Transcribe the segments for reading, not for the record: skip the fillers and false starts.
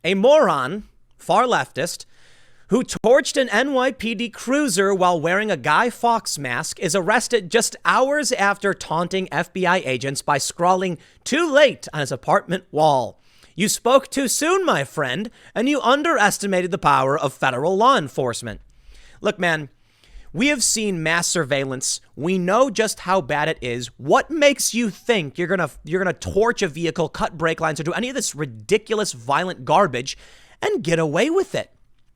A moron, far leftist, who torched an NYPD cruiser while wearing a Guy Fawkes mask is arrested just hours after taunting FBI agents by scrawling "too late" on his apartment wall. You spoke too soon, my friend, and you underestimated the power of federal law enforcement. Look, man, we have seen mass surveillance. We know just how bad it is. What makes you think you're gonna torch a vehicle, cut brake lines, or do any of this ridiculous, violent garbage and get away with it?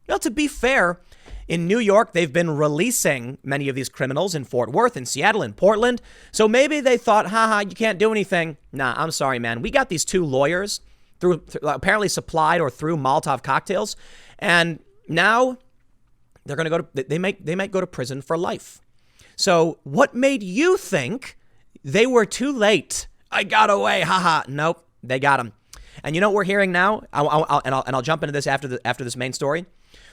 Well, to be fair, in New York, they've been releasing many of these criminals in Fort Worth, in Seattle, in Portland. So maybe they thought, haha, you can't do anything. Nah, I'm sorry, man. We got these two lawyers through apparently supplied or through Molotov cocktails. And now they're going to go to, they might go to prison for life. So what made you think they were too late? I got away. Haha. Nope. They got him. And you know what we're hearing now? I'll jump into this after this main story.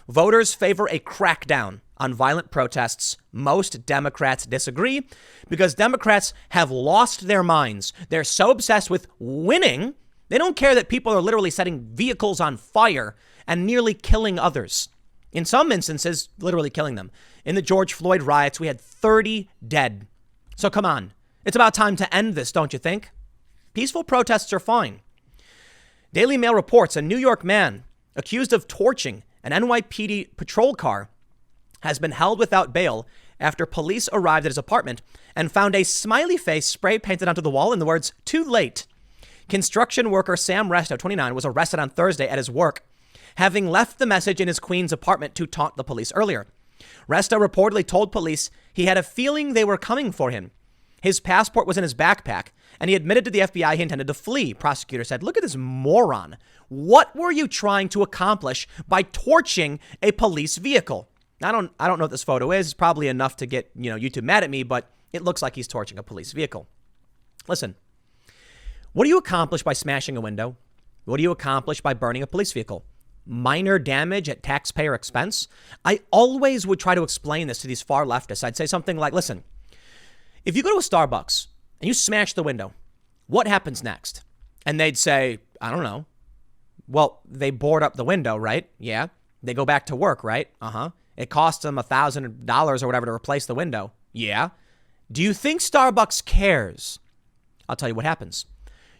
Voters favor a crackdown on violent protests. Most Democrats disagree because Democrats have lost their minds. They're so obsessed with winning, they don't care that people are literally setting vehicles on fire and nearly killing others. In some instances, literally killing them. In the George Floyd riots, we had 30 dead. So come on. It's about time to end this, don't you think? Peaceful protests are fine. Daily Mail reports a New York man accused of torching an NYPD patrol car has been held without bail after police arrived at his apartment and found a smiley face spray painted onto the wall in the words, "Too late." Construction worker Sam Resto, 29, was arrested on Thursday at his work, having left the message in his Queens apartment to taunt the police earlier. Resto reportedly told police he had a feeling they were coming for him. His passport was in his backpack, and he admitted to the FBI he intended to flee. Prosecutor said, "Look at this moron. What were you trying to accomplish by torching a police vehicle?" I don't know what this photo is. It's probably enough to get, YouTube mad at me, but it looks like he's torching a police vehicle. Listen, what do you accomplish by smashing a window? What do you accomplish by burning a police vehicle? Minor damage at taxpayer expense? I always would try to explain this to these far leftists. I'd say something like, listen, if you go to a Starbucks and you smash the window, what happens next? And they'd say, I don't know. Well, they board up the window, right? Yeah. They go back to work, right? Uh-huh. It costs them $1,000 or whatever to replace the window. Yeah. Do you think Starbucks cares? I'll tell you what happens.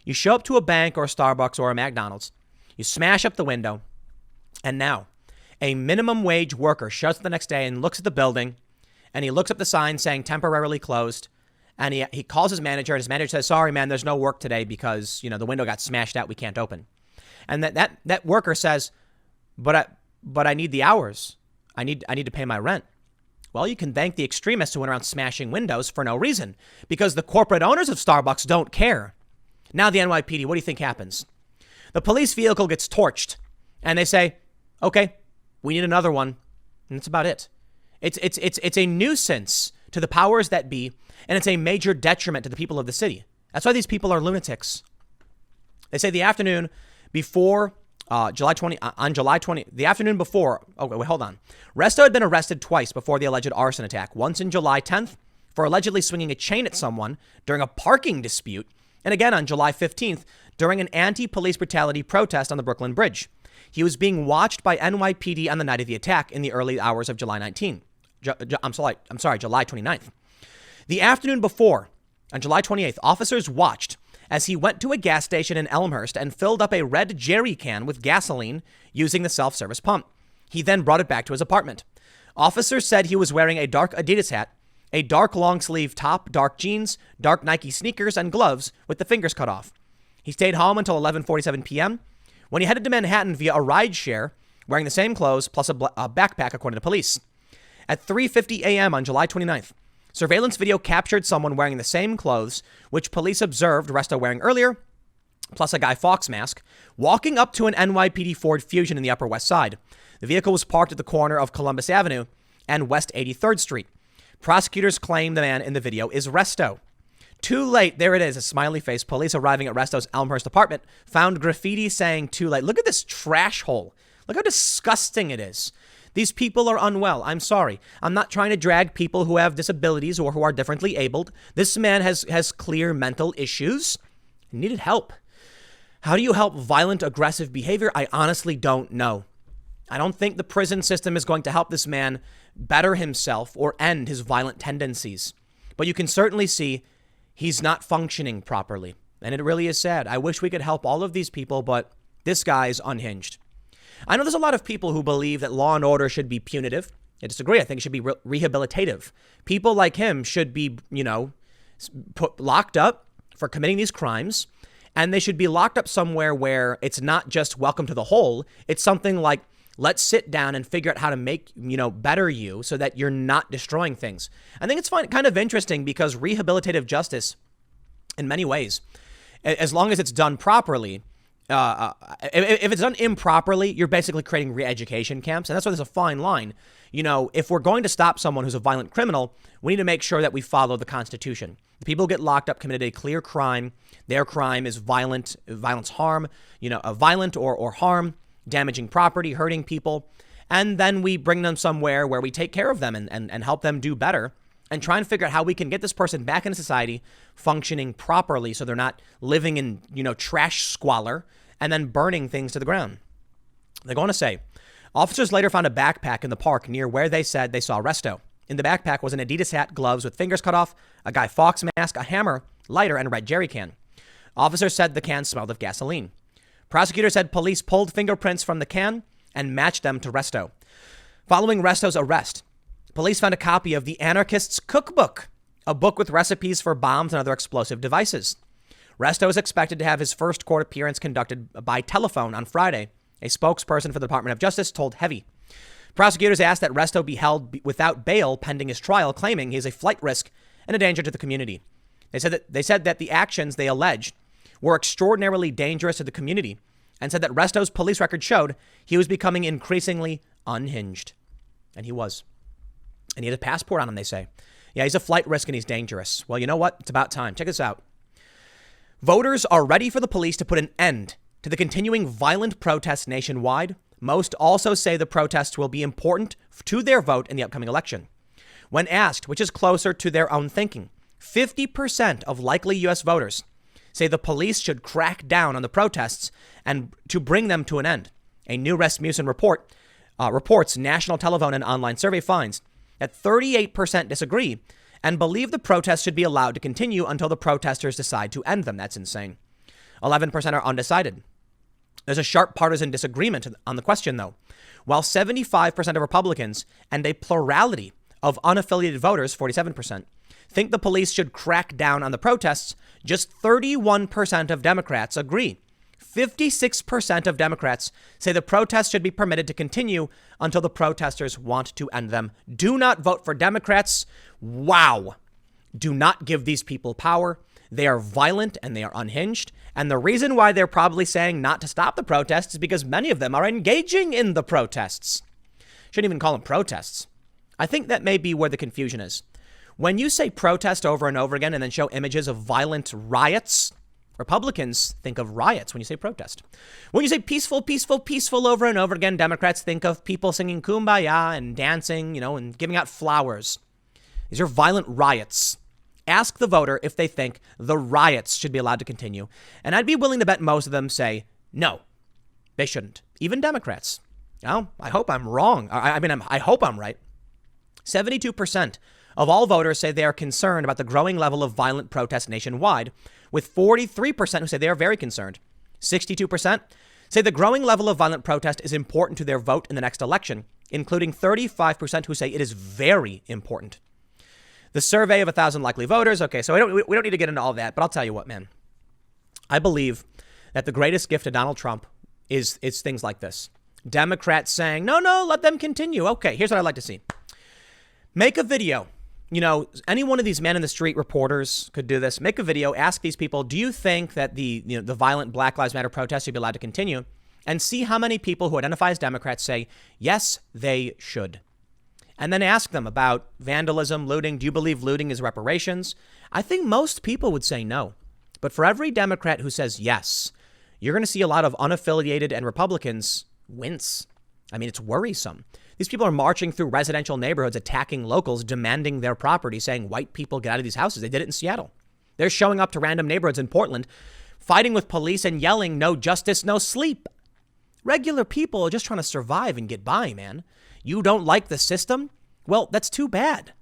You show up to a bank or a Starbucks or a McDonald's. You smash up the window. And now a minimum wage worker shows up the next day and looks at the building and he looks up the sign saying temporarily closed. And he calls his manager and his manager says, "Sorry, man, there's no work today because, the window got smashed out. We can't open." And that worker says, but I need the hours. I need to pay my rent. Well, you can thank the extremists who went around smashing windows for no reason because the corporate owners of Starbucks don't care. Now the NYPD, what do you think happens? The police vehicle gets torched and they say, okay, we need another one. And that's about it. It's a nuisance to the powers that be, and it's a major detriment to the people of the city. That's why these people are lunatics. They say the afternoon before July 20, the afternoon before, hold on. Resto had been arrested twice before the alleged arson attack. Once in July 10th for allegedly swinging a chain at someone during a parking dispute, and again on July 15th during an anti-police brutality protest on the Brooklyn Bridge. He was being watched by NYPD on the night of the attack in the early hours of July 19th. July 29th. The afternoon before, on July 28th, officers watched as he went to a gas station in Elmhurst and filled up a red jerry can with gasoline using the self-service pump. He then brought it back to his apartment. Officers said he was wearing a dark Adidas hat, a dark long-sleeve top, dark jeans, dark Nike sneakers, and gloves with the fingers cut off. He stayed home until 11:47 p.m. when he headed to Manhattan via a ride share, wearing the same clothes plus a backpack, according to police. At 3:50 a.m. on July 29th, surveillance video captured someone wearing the same clothes, which police observed Resto wearing earlier, plus a Guy Fawkes mask, walking up to an NYPD Ford Fusion in the Upper West Side. The vehicle was parked at the corner of Columbus Avenue and West 83rd Street. Prosecutors claim the man in the video is Resto. Too late. There it is, a smiley face. Police arriving at Resto's Elmhurst apartment found graffiti saying "too late." Look at this trash hole. Look how disgusting it is. These people are unwell. I'm sorry. I'm not trying to drag people who have disabilities or who are differently abled. This man has clear mental issues. He needed help. How do you help violent, aggressive behavior? I honestly don't know. I don't think the prison system is going to help this man better himself or end his violent tendencies. But you can certainly see he's not functioning properly. And it really is sad. I wish we could help all of these people, but this guy's unhinged. I know there's a lot of people who believe that law and order should be punitive. I disagree. I think it should be rehabilitative. People like him should be, put locked up for committing these crimes. And they should be locked up somewhere where it's not just welcome to the whole. It's something like, let's sit down and figure out how to make, better you so that you're not destroying things. I think it's kind of interesting because rehabilitative justice, in many ways, as long as it's done properly, if it's done improperly, you're basically creating re-education camps. And that's why there's a fine line. If we're going to stop someone who's a violent criminal, we need to make sure that we follow the Constitution. The people who get locked up committed a clear crime. Their crime is violence, harm, a violent or harm, damaging property, hurting people. And then we bring them somewhere where we take care of them and help them do better and try and figure out how we can get this person back into society functioning properly so they're not living in, trash squalor and then burning things to the ground. They're going to say, officers later found a backpack in the park near where they said they saw Resto. In the backpack was an Adidas hat, gloves with fingers cut off, a Guy Fawkes mask, a hammer, lighter, and a red jerry can. Officers said the can smelled of gasoline. Prosecutors said police pulled fingerprints from the can and matched them to Resto. Following Resto's arrest, police found a copy of The Anarchist's Cookbook, a book with recipes for bombs and other explosive devices. Resto is expected to have his first court appearance conducted by telephone on Friday, a spokesperson for the Department of Justice told Heavy. Prosecutors asked that Resto be held without bail pending his trial, claiming he is a flight risk and a danger to the community. They said that the actions they alleged were extraordinarily dangerous to the community and said that Resto's police record showed he was becoming increasingly unhinged. And he was. And he had a passport on him, they say. Yeah, he's a flight risk and he's dangerous. Well, you know what? It's about time. Check this out. Voters are ready for the police to put an end to the continuing violent protests nationwide. Most also say the protests will be important to their vote in the upcoming election. When asked which is closer to their own thinking, 50% of likely U.S. voters say the police should crack down on the protests and to bring them to an end. A new Rasmussen report reports national telephone and online survey finds that 38% disagree and believe the protests should be allowed to continue until the protesters decide to end them. That's insane. 11% are undecided. There's a sharp partisan disagreement on the question, though. While 75% of Republicans and a plurality of unaffiliated voters, 47%, think the police should crack down on the protests, just 31% of Democrats agree. 56% of Democrats say the protests should be permitted to continue until the protesters want to end them. Do not vote for Democrats. Wow. Do not give these people power. They are violent and they are unhinged. And the reason why they're probably saying not to stop the protests is because many of them are engaging in the protests. Shouldn't even call them protests. I think that may be where the confusion is. When you say protest over and over again and then show images of violent riots, Republicans think of riots when you say protest. When you say peaceful, peaceful, peaceful over and over again, Democrats think of people singing Kumbaya and dancing, and giving out flowers. These are violent riots. Ask the voter if they think the riots should be allowed to continue. And I'd be willing to bet most of them say, no, they shouldn't. Even Democrats. Well, I hope I'm wrong. I hope I'm right. 72% of all voters say they are concerned about the growing level of violent protests nationwide, with 43% who say they are very concerned. 62% say the growing level of violent protest is important to their vote in the next election, including 35% who say it is very important. The survey of 1,000 likely voters. Okay, so we don't need to get into all of that, but I'll tell you what, man. I believe that the greatest gift to Donald Trump is things like this. Democrats saying, no, let them continue. Okay, here's what I'd like to see. Make a video. Any one of these man in the street reporters could do this. Make a video. Ask these people, do you think that the violent Black Lives Matter protests should be allowed to continue? And see how many people who identify as Democrats say, yes, they should. And then ask them about vandalism, looting. Do you believe looting is reparations? I think most people would say no. But for every Democrat who says yes, you're going to see a lot of unaffiliated and Republicans wince. I mean, it's worrisome. These people are marching through residential neighborhoods, attacking locals, demanding their property, saying white people get out of these houses. They did it in Seattle. They're showing up to random neighborhoods in Portland fighting with police and yelling, "No justice, no sleep." Regular people are just trying to survive and get by, man. You don't like the system? Well, that's too bad.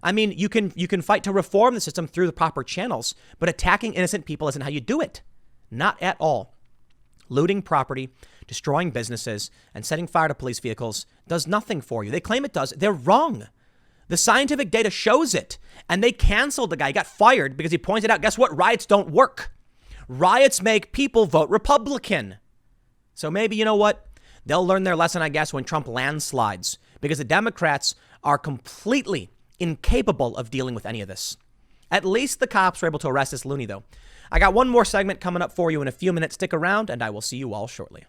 I mean, you can fight to reform the system through the proper channels, but attacking innocent people isn't how you do it. Not at all. Looting property, destroying businesses, and setting fire to police vehicles does nothing for you. They claim it does. They're wrong. The scientific data shows it. And they canceled the guy. He got fired because he pointed out, guess what? Riots don't work. Riots make people vote Republican. So maybe, you know what? They'll learn their lesson, I guess, when Trump landslides, because the Democrats are completely incapable of dealing with any of this. At least the cops were able to arrest this loony, though. I got one more segment coming up for you in a few minutes. Stick around, and I will see you all shortly.